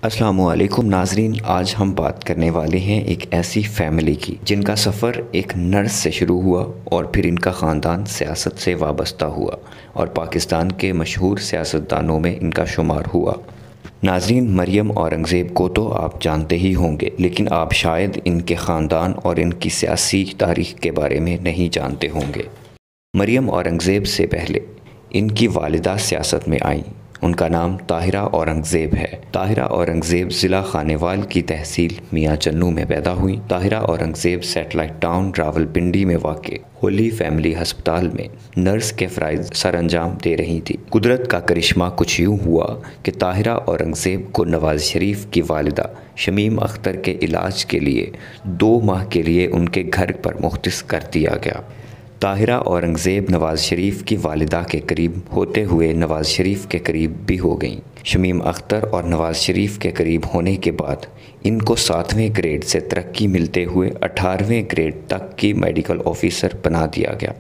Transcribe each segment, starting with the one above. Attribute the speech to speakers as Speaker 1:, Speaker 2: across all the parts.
Speaker 1: अस्सलामुअलैकुम नाजरीन, आज हम बात करने वाले हैं एक ऐसी फैमिली की जिनका सफ़र एक नर्स से शुरू हुआ और फिर इनका ख़ानदान सियासत से वाबस्ता हुआ और पाकिस्तान के मशहूर सियासतदानों में इनका शुमार हुआ। नाजरीन, मरियम औरंगज़ेब को तो आप जानते ही होंगे, लेकिन आप शायद इनके ख़ानदान और इनकी सियासी तारीख़ के बारे में नहीं जानते होंगे। मरियम औरंगज़ेब से पहले इनकी वालिदा सियासत में आईं। उनका नाम ताहिरा औरंगज़ेब है। ताहिरा औरंगज़ेब ज़िला खानेवाल की तहसील मियाँ चन्नू में पैदा हुई। ताहिरा औरंगज़ेब सैटेलाइट टाउन रावलपिंडी में वाक़े होली फैमिली अस्पताल में नर्स के फ़राइज़ सर अंजाम दे रही थी। कुदरत का करिश्मा कुछ यूँ हुआ कि ताहिरा औरंगज़ेब को नवाज़ शरीफ की वालिदा शमीम अख्तर के इलाज के लिए 2 माह के लिए उनके घर पर मुख्तस कर दिया गया। ताहिरा औरंगज़ेब नवाज़ शरीफ की वालिदा के करीब होते हुए नवाज़ शरीफ के करीब भी हो गईं। शमीम अख्तर और नवाज़ शरीफ के करीब होने के बाद इनको 7वें ग्रेड से तरक्की मिलते हुए 18वें ग्रेड तक की मेडिकल ऑफिसर बना दिया गया।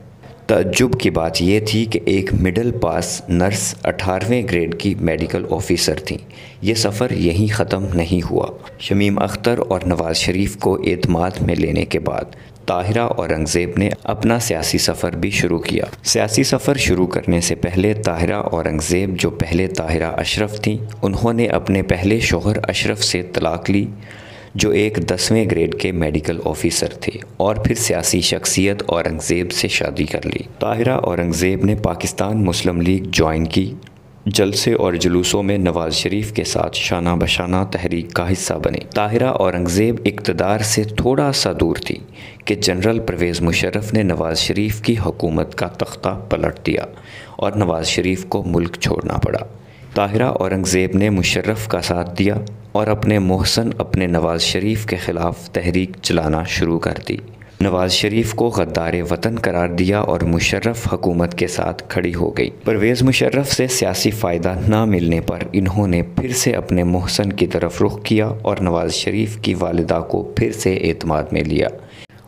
Speaker 1: तअज्जुब की बात यह थी कि एक मिडिल पास नर्स 18वें ग्रेड की मेडिकल ऑफिसर थी। ये सफ़र यहीं ख़त्म नहीं हुआ। शमीम अख्तर और नवाज़ शरीफ को एतमाद में लेने के बाद ताहिरा औरंगज़ेब ने अपना सियासी सफ़र भी शुरू किया। सियासी सफ़र शुरू करने से पहले ताहिरा औरंगज़ेब, जो पहले ताहिरा अशरफ थी, उन्होंने अपने पहले शौहर अशरफ से तलाक़ ली, जो एक 10वें ग्रेड के मेडिकल ऑफिसर थे, और फिर सियासी शख्सियत औरंगज़ेब से शादी कर ली। ताहिरा औरंगज़ेब ने पाकिस्तान मुस्लिम लीग ज्वाइन की। जलसे और जुलूसों में नवाज़ शरीफ के साथ शाना बशाना तहरीक का हिस्सा बने। ताहिरा औरंगज़ेब इक़्तिदार से थोड़ा सा दूर थी कि जनरल परवेज़ मुशर्रफ ने नवाज़ शरीफ की हुकूमत का तख्ता पलट दिया और नवाज़ शरीफ को मुल्क छोड़ना पड़ा। ताहिरा औरंगज़ेब ने मुशर्रफ का साथ दिया और अपने मोहसन अपने नवाज़ शरीफ के ख़िलाफ़ तहरीक चलाना शुरू कर दी। नवाज़ शरीफ को गद्दार वतन करार दिया और मुशर्रफ हुकूमत के साथ खड़ी हो गई। परवेज़ मुशर्रफ से सियासी फ़ायदा ना मिलने पर इन्होंने फिर से अपने मोहसन की तरफ रुख किया और नवाज़ शरीफ की वालिदा को फिर से एतमाद में लिया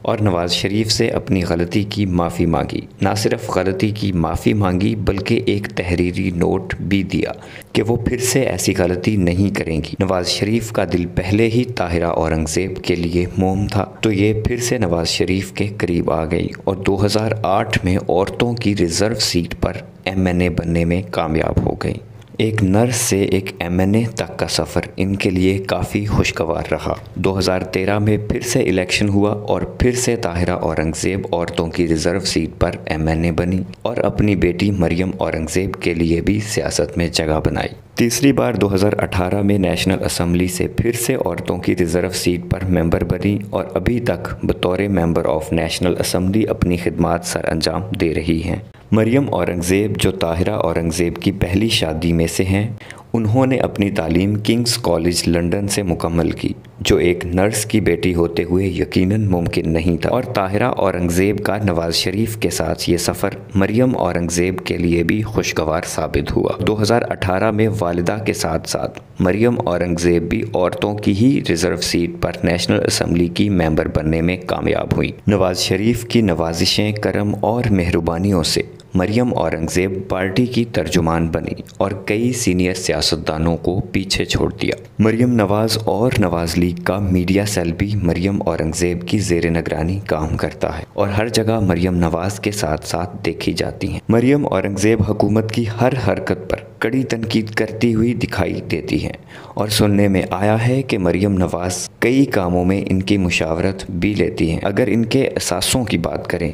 Speaker 1: और नवाज़ शरीफ से अपनी गलती की माफ़ी मांगी। ना सिर्फ गलती की माफ़ी मांगी बल्कि एक तहरीरी नोट भी दिया कि वो फिर से ऐसी गलती नहीं करेंगी। नवाज़ शरीफ का दिल पहले ही ताहिरा औरंगज़ेब के लिए मोम था, तो ये फिर से नवाज़ शरीफ के करीब आ गई और 2008 में औरतों की रिज़र्व सीट पर MNA बनने में कामयाब हो गई। एक नर्स से एक MNA तक का सफ़र इनके लिए काफ़ी खुशगवार रहा। 2013 में फिर से इलेक्शन हुआ और फिर से ताहिरा औरंगज़ेब औरतों की रिज़र्व सीट पर MNA बनी और अपनी बेटी मरियम औरंगज़ेब के लिए भी सियासत में जगह बनाई। तीसरी बार 2018 में नेशनल असम्बली से फिर से औरतों की रिज़र्व सीट पर मेंबर बनी और अभी तक बतौर मेंबर ऑफ नेशनल असम्बली अपनी खिदमात सर अंजाम दे रही हैं। मरियम औरंगज़ेब, जो ताहिरा औरंगज़ेब की पहली शादी में से हैं, उन्होंने अपनी तालीम किंग्स कॉलेज लंदन से मुकम्मल की, जो एक नर्स की बेटी होते हुए यकीनन मुमकिन नहीं था। और ताहिरा औरंगज़ेब का नवाज़ शरीफ के साथ ये सफ़र मरियम औरंगज़ेब के लिए भी खुशगवार साबित हुआ। 2018 में वालिदा के साथ साथ मरियम औरंगज़ेब भी औरतों की ही रिज़र्व सीट पर नेशनल असम्बली की मेंबर बनने में कामयाब हुई। नवाज़ शरीफ की नवाजिशें, करम और मेहरबानियों से मरियम औरंगज़ेब पार्टी की तर्जुमान बनी और कई सीनियर सियासतदानों को पीछे छोड़ दिया। मरियम नवाज़ और नवाज़ लीग का मीडिया सेल भी मरियम औरंगज़ेब की ज़ेर निगरानी काम करता है और हर जगह मरियम नवाज़ के साथ साथ देखी जाती हैं। मरियम औरंगज़ेब हुकूमत की हर हरकत पर कड़ी तनकीद करती हुई दिखाई देती हैं और सुनने में आया है कि मरियम नवाज़ कई कामों में इनकी मुशावरत भी लेती हैं। अगर इनके असासों की बात करें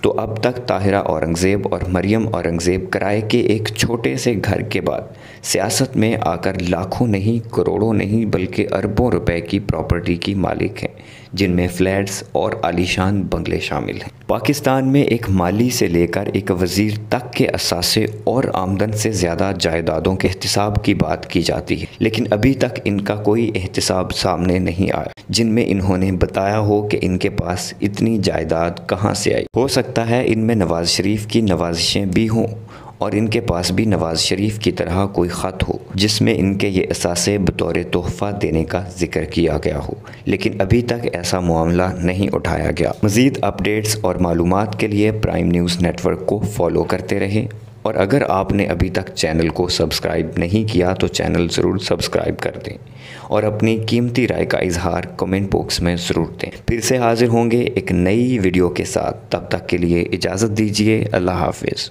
Speaker 1: तो अब तक ताहिरा औरंगज़ेब और मरियम औरंगज़ेब किराए के एक छोटे से घर के बाद सियासत में आकर लाखों नहीं, करोड़ों नहीं, बल्कि अरबों रुपए की प्रॉपर्टी की मालिक हैं, जिनमें फ्लैट्स और आलीशान बंगले शामिल हैं। पाकिस्तान में एक माली से लेकर एक वज़ीर तक के असासे और आमदन से ज़्यादा जायदादों के एहतिसाब की बात की जाती है, लेकिन अभी तक इनका कोई एहतिसाब सामने नहीं आया जिनमें इन्होंने बताया हो कि इनके पास इतनी जायदाद कहाँ से आई। हो सकता है इनमें नवाज़ शरीफ की नवाजिशें भी हों और इनके पास भी नवाज़ शरीफ की तरह कोई ख़त हो जिसमें इनके ये असासे बतौर तोहफ़ा देने का जिक्र किया गया हो, लेकिन अभी तक ऐसा मामला नहीं उठाया गया। मज़ीद अपडेट्स और मालूमात के लिए प्राइम न्यूज़ नेटवर्क को फॉलो करते रहें। और अगर आपने अभी तक चैनल को सब्सक्राइब नहीं किया तो चैनल ज़रूर सब्सक्राइब कर दें और अपनी कीमती राय का इजहार कमेंट बॉक्स में ज़रूर दें। फिर से हाजिर होंगे एक नई वीडियो के साथ, तब तक के लिए इजाज़त दीजिए। अल्लाह हाफिज़।